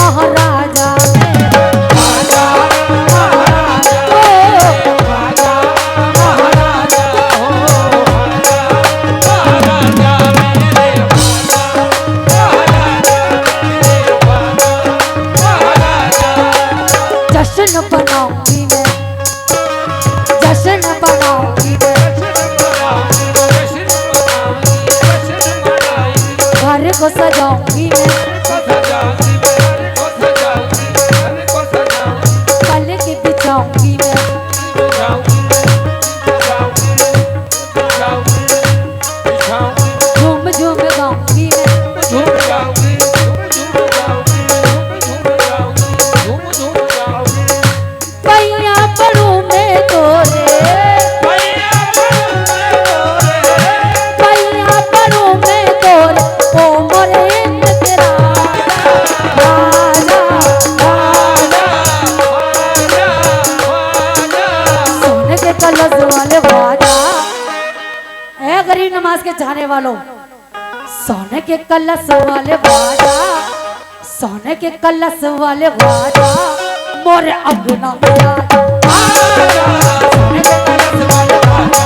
महाराजा जश्न बनाऊंगी मैं, जश्न बनाऊंगी मैं, घर को सजाऊंगी मैं, पलक बिछाऊंगी मैं, झूम झूम गाऊंगी मैं, पैया पड़ूं मैं तोरे, पैया पड़ूं मैं तोरे, ओ मोरे तेरा राजा सोने के कलश वाले वाजा। ऐ गरीब नमाज के जाने वालों, सोने के कलश वाले वाजा, सोने के कलश वाले वाजा, मोरे अंगना में आजा, सोने के कलश वाले वाजा,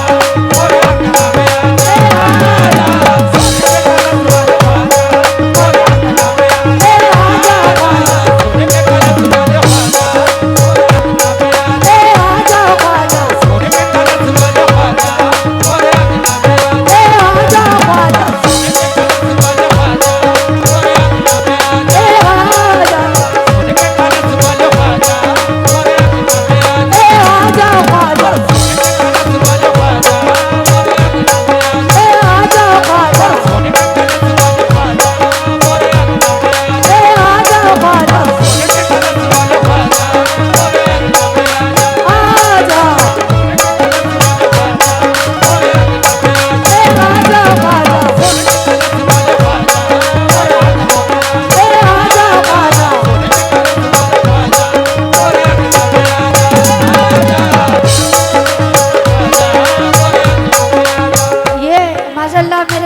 मोरे अंगना में आजा, सोने के कलश वाले वाजा, मोरे अंगना में आजा, सोने के कलश वाले वाजा, मोरे अंगना में आजा, सोने के कलश वाले वाजा, मोरे अंगना में आजा, सोने के कलश वाले वाजा, मोरे अंगना में आजा, सोने के कलश वाले वाजा, मोरे अंगना में आजा,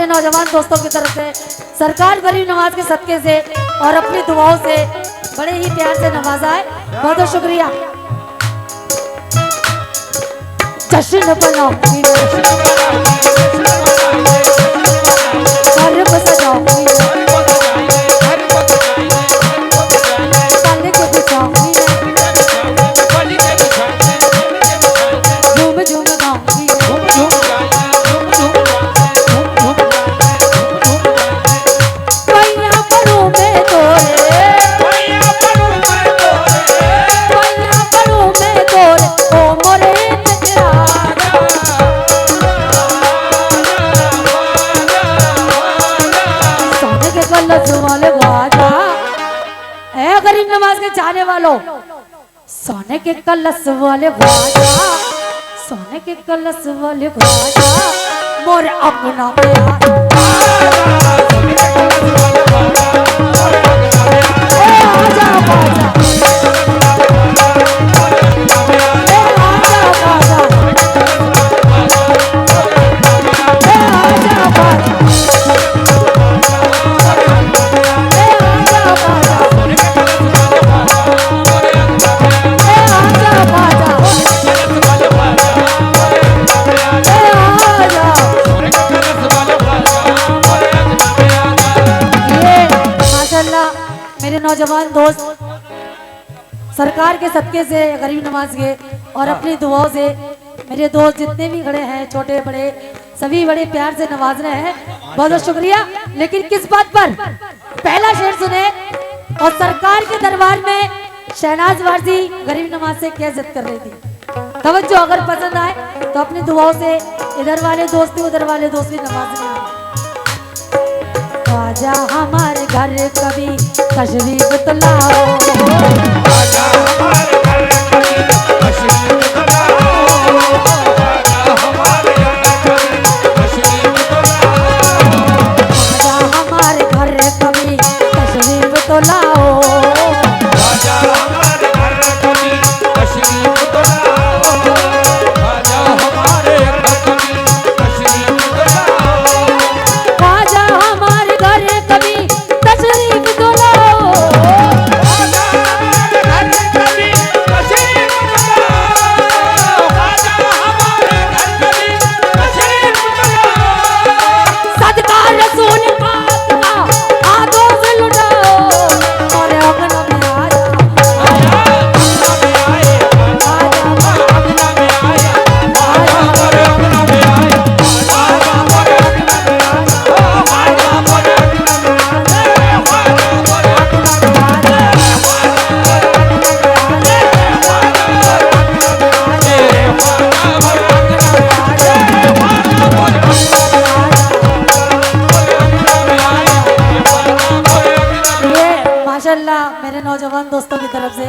नौजवान दोस्तों की तरफ से सरकार गरीब नवाज के सदके से और अपनी दुआओं से बड़े ही प्यार से नवाजा है। बहुत बहुत शुक्रिया। जश्न बनाऊंगी गरीब नवाज के चाहने वालों, सोने के कलश वाले वाजा, सोने के कलश वाले वाजा, मोरे अंगना में नौजवान दोस्त सरकार के सदके से गरीब नवाज के और अपनी दुआओं से मेरे दोस्त जितने भी खड़े हैं छोटे बड़े सभी बड़े प्यार से नवाज रहे हैं। बहुत बहुत शुक्रिया। लेकिन किस बात पर पहला शेर सुने और सरकार के दरबार में शहनाज वारसी गरीब नवाज से क्या जिद कर रही थी। तवज्जो अगर पसंद आए तो अपनी दुआओं से इधर वाले दोस्त उधर वाले दोस्त भी नवाज रहे हैं। आजा हमारे घर कभी तशरीफ तो लाओ, आजा हमारे घर कभी तशरीफ तो लाओ, आजा हमारे घर कभी तशरीफ तो लाओ, आजा हमारे घर कभी तशरीफ तो लाओ, आजा हमारे घर कभी तशरीफ तो लाओ, आजा हमारे घर कभी तशरीफ तो लाओ, आजा हमारे घर कभी तशरीफ तो लाओ, आजा माशाल्लाह मेरे नौजवान दोस्तों की तरफ से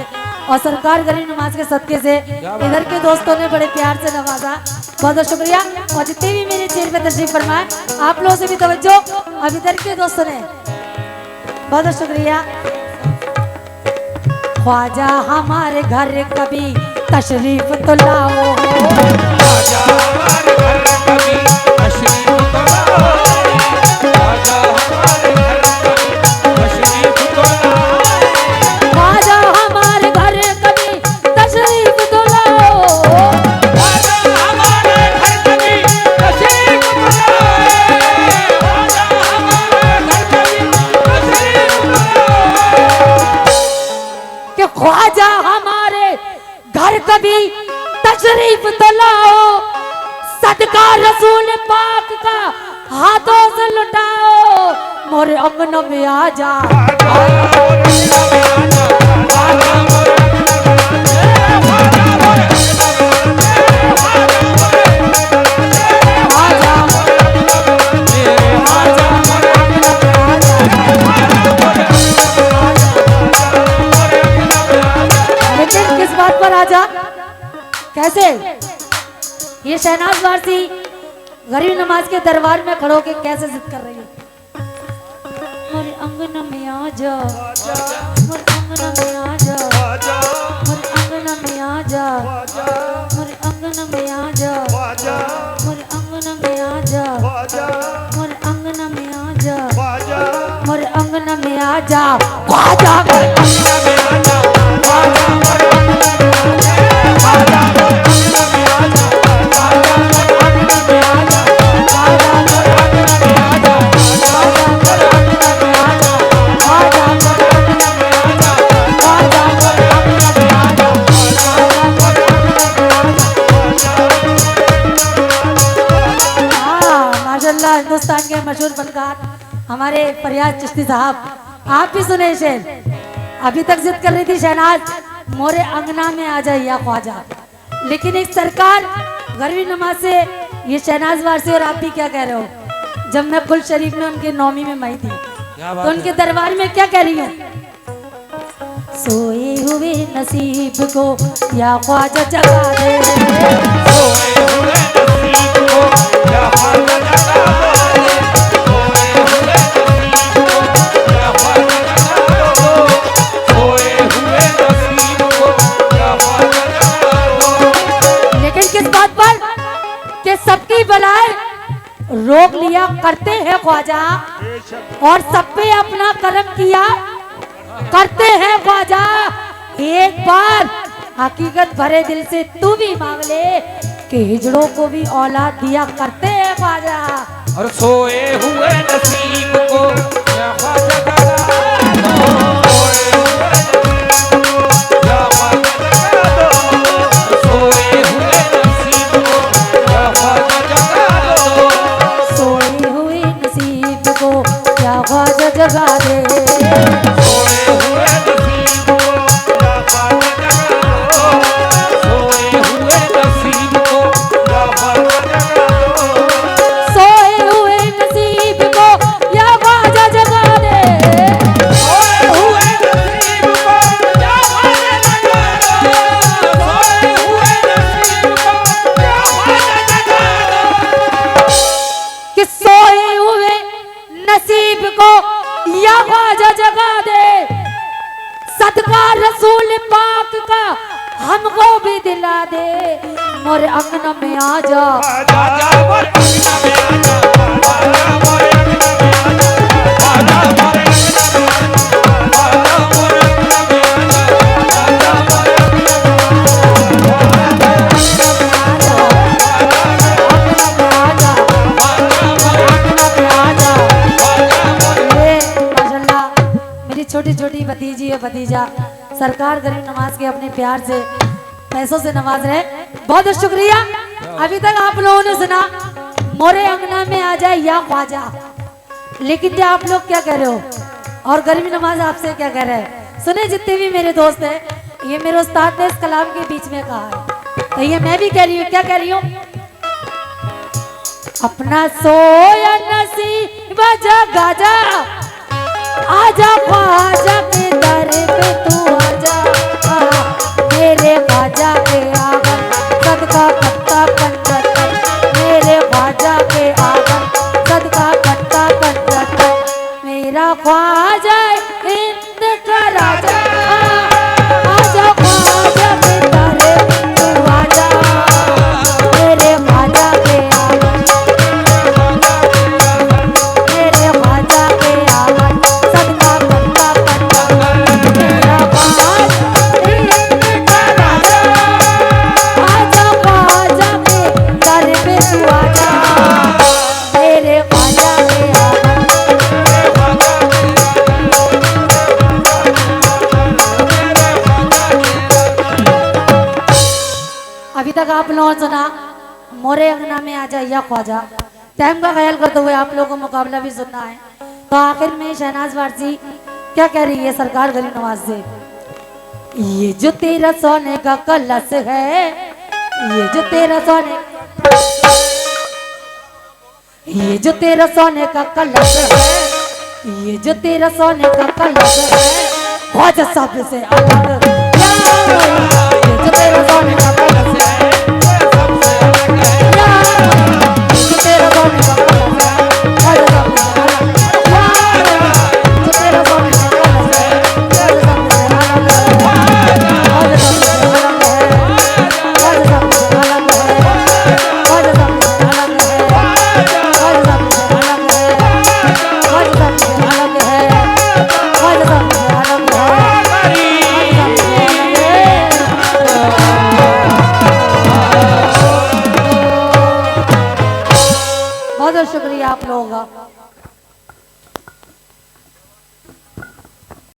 और सरकार गरीब नमाज के सदके से इधर के दोस्तों ने बड़े प्यार से नवाजा, बहुत बहुत शुक्रिया। और जितने भी मेरे चेयर पे तशरीफ फरमाए आप लोगों से भी तवज्जो, अब इधर के दोस्तों ने बहुत बहुत शुक्रिया। ख्वाजा हमारे घर कभी तशरीफ तो लाओ, ख्वाजा हमारे घर कभी तशरीफ तो लाओ, ख्वाजा हमारे घर कभी तशरीफ तो लाओ, ख्वाजा हमारे घर कभी तशरीफ तो लाओ, ख्वाजा हमारे घर कभी तशरीफ तो लाओ, ख्वाजा हमारे घर कभी तशरीफ तो लाओ, कि ख्वाजा हमारे घर कभी तशरीफ तो लाओ, सदका रसूल पाक का हाथों से लुटाओ, मोरे अंगन में आ जा, लेकिन किस बात पर आजा, कैसे ये शहनाज वारसी गरीब नमाज के दरबार में खड़ो के कैसे जिद कर रही है, मोरे अंगन में आ जा, मोरे अंगन में आ जा, मोरे अंगन में आ जा, मोरे अंगन में आ जा, मोरे अंगन में आ जा, मोरे अंगन में आ जा, मोरे अंगन में आ जा, ख्वाजा मोरे अंगन में आ जा, ख्वाजा मोरे अंगन में आ जा, ख्वाजा मोरे अंगन में आ जा, ख्वाजा मोरे अंगन में आ जा, ख्वाजा मोरे अंगन में आ जा, ख्वाजा मोरे अंगन में आ जा, ख्वाजा मोरे अंगन में आ जा, ख्वाजा मोरे अंगन में आ जा, ख्वाजा मोरे अंगन में आ जा। हाँ माशाल्लाह, हिंदुस्तान के मशहूर फनकार हमारे फरियाद चिश्ती साहब, आप भी सुने शेर, अभी तक जिद कर रही थी शहनाज मोरे अंगना में आ जाए या ख्वाजा, लेकिन एक सरकार गरीब नमाज से ये शहनाज वारसी और आप भी क्या कह रहे हो, जब मैं कुल शरीफ में उनके नौमी में मई थी तो उनके दरबार में क्या कह रही हूँ, सोए हुए नसीब को या ख्वाजा जगा दे, सोए हुए नसीब को या ख्वाजा जगा दो, सोए हुए नसीब को या ख्वाजा जगा दो, सोए हुए नसीब को या ख्वाजा जगा दो। लेकिन किस बात पर कि सबकी बलाएं रोक लिया करते हैं ख्वाजा, और सब पे अपना करम किया करते हैं ख्वाजा, एक बार हकीकत भरे दिल से तू भी मांग ले कि हिजड़ों को भी औलाद दिया करते हैं ख्वाजा, और सोए हुए नसीब को या ख्वाजा जगा दो, सोए हुए नसीब को या ख्वाजा जगा दो, सोए हुए नसीब को या ख्वाजा जगा दो, सोए हुए नसीब को या ख्वाजा जगा दे, सोए हुए नसीब को या ख्वाजा जगा दो, सोए हुए नसीब को या ख्वाजा जगा दो, सोए हुए नसीब को या ख्वाजा जगा दे, सोए हुए नसीब को या ख्वाजा जगा दो, सोए हुए नसीब को या ख्वाजा जगा दो, कि सोए हुए नसीब को या ख्वाजा जगा दे, सदका रसूल पाक का हमको भी दिला दे, मोरे अंगन में आ जा, आजा मोरे अंगना में आजा, आजा मोरे अंगना में आजा, आजा मोरे अंगना में आजा, आजा मोरे अंगना में आजा, आजा मोरे अंगना में आजा, मोरे अंगन में आ जा, ये माशाल्लाह मेरी छोटी छोटी भतीजी है भतीजा सरकार गरीब नमाज के अपने प्यार से पैसों से नवाज रहे, बहुत बहुत शुक्रिया। अभी तक आप लोगों ने सुना मोरे अंगना में आ जाए या ख्वाजा, लेकिन क्या आप लोग क्या कह रहे हो, और गरीब नमाज आपसे क्या कह रहे हैं, सुने जितने भी मेरे दोस्त हैं, ये मेरे उस्ताद ने इस कलाम के बीच में कहा है, तो ये मैं भी कह रही हूँ, क्या कह रही हूँ, अपना सोया नसीब जगा जा, आजा ख्वाजा के दर आप लोगों ने सुना मोरे अंगना में आ जाइया ख्वाजा, टाइम का ख्याल करते हुए आप लोगों को मुकाबला भी सुनना है। तो आखिर में शहनाज वारसी क्या कह रही है सरकार गरीब नवाज से? ये जो तेरा सोने का कलश है, ये जो तेरा सोने, ये जो तेरा सोने का कलश है, ये जो तेरा सोने का कलश है, ख्वाजा सबसे अलग, ये जो तेरा सोने का कलश है, बहुत शुक्रिया आप लोगों का।